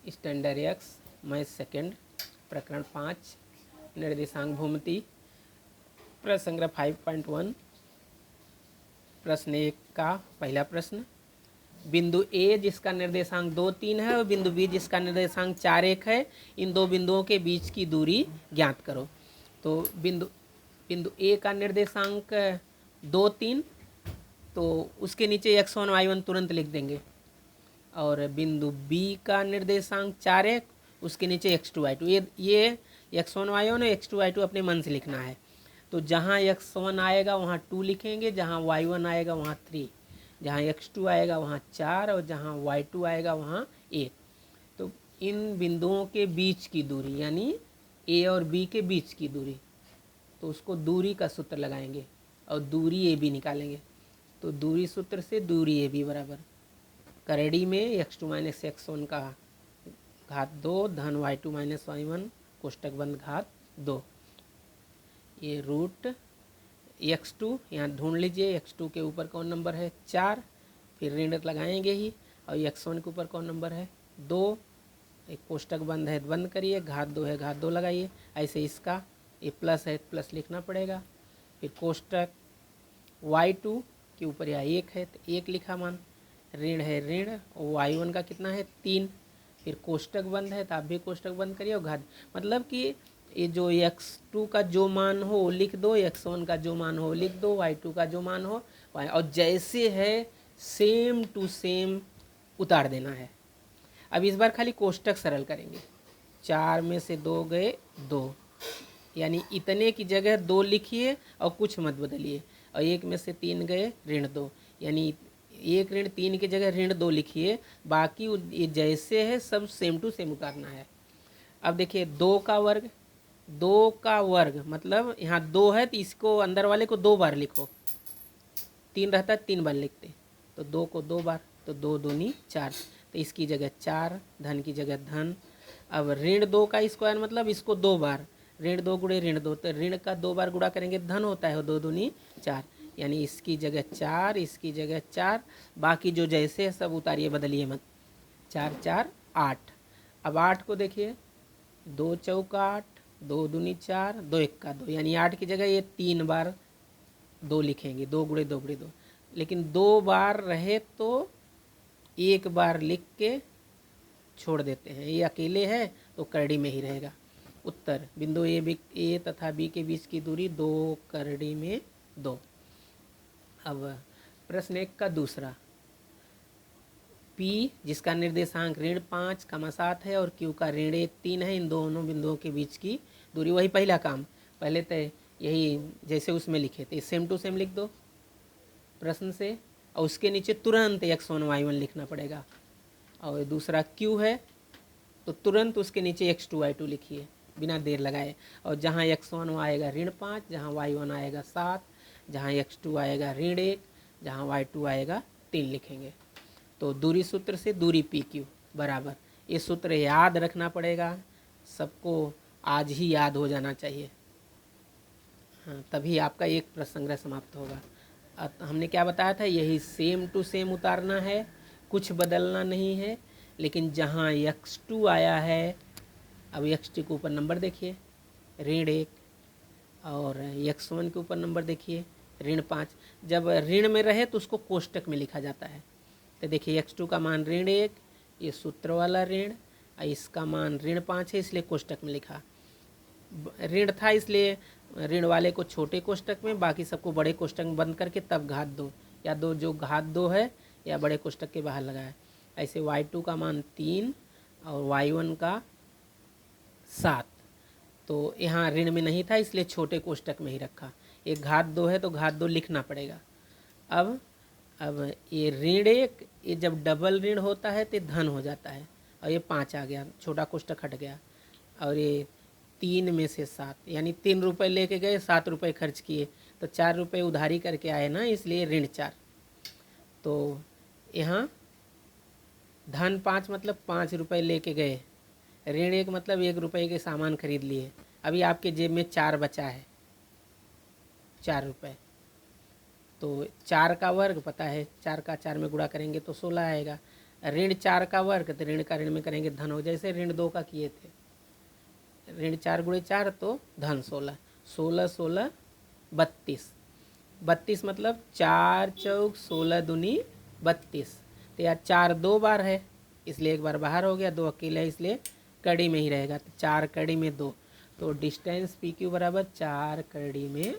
Standard x math second प्रकरण 5 निर्देशांक भूमिति प्रश्न संग्रह 5.1। प्रश्न 1 का पहला प्रश्न, बिंदु ए जिसका निर्देशांक 2, 3 है और बिंदु बी जिसका निर्देशांक 4, 1 है, इन दो बिंदुओं के बीच की दूरी ज्ञात करो। तो बिंदु ए का निर्देशांक 2, 3, तो उसके नीचे x1 y1 तुरंत लिख देंगे। और बिंदु बी का निर्देशांक 4, 1, उसके नीचे x2 y2। ये x1 y1 और x2 y2 अपने मन से लिखना है। तो जहाँ x1 आएगा वहाँ 2 लिखेंगे, जहाँ y1 आएगा वहाँ 3, जहाँ x2 आएगा वहाँ 4 और जहाँ y2 आएगा वहाँ 1। तो इन बिंदुओं के बीच की दूरी यानी a और b के बीच की दूरी, तो उसको दूरी का सूत्र लगाएंगे और दूरी ए बी निकालेंगे। तो दूरी सूत्र से दूरी ए बी बराबर करड़ी में x2 माइनस x1 का घात 2 धन y2 माइनस y1 कोष्टक बंद घात 2। ये रूट x2 यहाँ ढूंढ लीजिए, x2 के ऊपर कौन नंबर है 4, फिर ऋण लगाएंगे ही, और x1 के ऊपर कौन नंबर है 2, एक कोष्टक बंद है बंद करिए, घात 2 है घात 2 लगाइए। ऐसे इसका ये प्लस है प्लस लिखना पड़ेगा। फिर कोष्टक y2 के ऊपर यह 1 है तो 1 लिखा मान, ऋण है ऋण, और y1 का कितना है 3, फिर कोष्टक बंद है तो आप भी कोष्टक बंद करिए और घात, मतलब कि ये जो x2 का जो मान हो वो लिख दो, x1 का जो मान हो लिख दो, y2 का जो मान हो और जैसे है सेम टू सेम उतार देना है। अब इस बार खाली कोष्टक सरल करेंगे। 4 में से 2 गए 2, यानी इतने की जगह 2 लिखिए और कुछ मत बदलिए, और 1 में से 3 गए ऋण 2, यानी 1 ऋण 3 की जगह ऋण 2 लिखिए, बाकी ये जैसे है सब सेम टू सेम उतारना है। अब देखिए 2 का वर्ग मतलब यहाँ 2 है तो इसको अंदर वाले को 2 बार लिखो, 3 रहता है 3 बार लिखते, तो 2 को 2 बार, तो 2 दूनी 4, तो इसकी जगह 4, धन की जगह धन। अब ऋण 2 का स्क्वायर मतलब इसको 2 बार, ऋण 2 गुणे ऋण 2, तो ऋण का 2 बार गुणा करेंगे धन होता है, 2 दूनी 4, यानी इसकी जगह 4, इसकी जगह 4, बाकी जो जैसे है सब उतारिए बदलिए मत। 4 4 8। अब 8 को देखिए, 2 चौका 8, 2 दूनी 4, 2 1 2, यानी 8 की जगह ये 3 बार 2 लिखेंगे, 2 गुणे 2 गुणे 2, लेकिन 2 बार रहे तो 1 बार लिख के छोड़ देते हैं, ये अकेले है तो करड़ी में ही रहेगा। उत्तर बिंदु ए तथा बी के बीच की दूरी 2 करड़ी में 2। अब प्रश्न 1 का दूसरा, P जिसका निर्देशांक ऋण 5, 7 है और Q का ऋण 1, 3 है, इन दोनों बिंदुओं के बीच की दूरी, वही पहला काम, पहले तो यही जैसे उसमें लिखे थे सेम टू सेम लिख दो प्रश्न से, और उसके नीचे तुरंत x1 y1 लिखना पड़ेगा। और दूसरा Q है तो तुरंत उसके नीचे x2 y2 लिखिए बिना देर लगाए, और जहाँ x1 आएगा ऋण 5, जहाँ y1 आएगा 7, जहाँ x2 आएगा ऋण 1, जहाँ y2 आएगा 3 लिखेंगे। तो दूरी सूत्र से दूरी PQ बराबर, ये सूत्र याद रखना पड़ेगा सबको, आज ही याद हो जाना चाहिए, हाँ तभी आपका एक प्रश्न संग्रह समाप्त होगा। हमने क्या बताया था, यही सेम टू सेम उतारना है, कुछ बदलना नहीं है। लेकिन जहाँ x2 आया है, अब x2 के ऊपर नंबर देखिए ऋण 1, और x1 के ऊपर नंबर देखिए ऋण 5। जब ऋण में रहे तो उसको कोष्टक में लिखा जाता है। तो देखिए x2 का मान ऋण 1, ये सूत्र वाला ऋण, इसका मान ऋण 5 है इसलिए कोष्टक में लिखा, ऋण था इसलिए ऋण वाले को छोटे कोष्टक में, बाकी सबको बड़े कोष्टक में बंद करके तब घात 2 या 2 जो घात 2 है या बड़े कोष्टक के बाहर लगाया। ऐसे y2 का मान 3 और y1 का 7, तो यहाँ ऋण में नहीं था इसलिए छोटे कोष्टक में ही रखा, एक घात 2 है तो घात 2 लिखना पड़ेगा। अब ये ऋण 1, ये जब डबल ऋण होता है तो धन हो जाता है, और ये 5 आ गया, छोटा कोष्टक हट गया, और ये 3 में से 7, यानी 3 रुपये लेके गए 7 रुपये खर्च किए, तो 4 रुपये उधारी करके आए ना, इसलिए ऋण 4। तो यहाँ धन 5 मतलब 5 रुपये लेके गए, ऋण 1 मतलब 1 रुपये के सामान खरीद लिए, अभी आपके जेब में 4 बचा है 4 रुपये, तो 4 का वर्ग पता है, 4 का 4 में गुणा करेंगे तो 16 आएगा, ऋण 4 का वर्ग, तो ऋण का ऋण में करेंगे धन हो, जैसे ऋण 2 का किए थे, ऋण 4 गुणे 4 तो धन 16, 16 16 32, 32 मतलब 4 चौक 16 दूनी 32, तो यार 4 2 बार है इसलिए एक बार बाहर हो गया, 2 अकेला है इसलिए कड़ी में ही रहेगा, तो 4 कड़ी में 2, तो डिस्टेंस पी क्यू बराबर 4 कड़ी में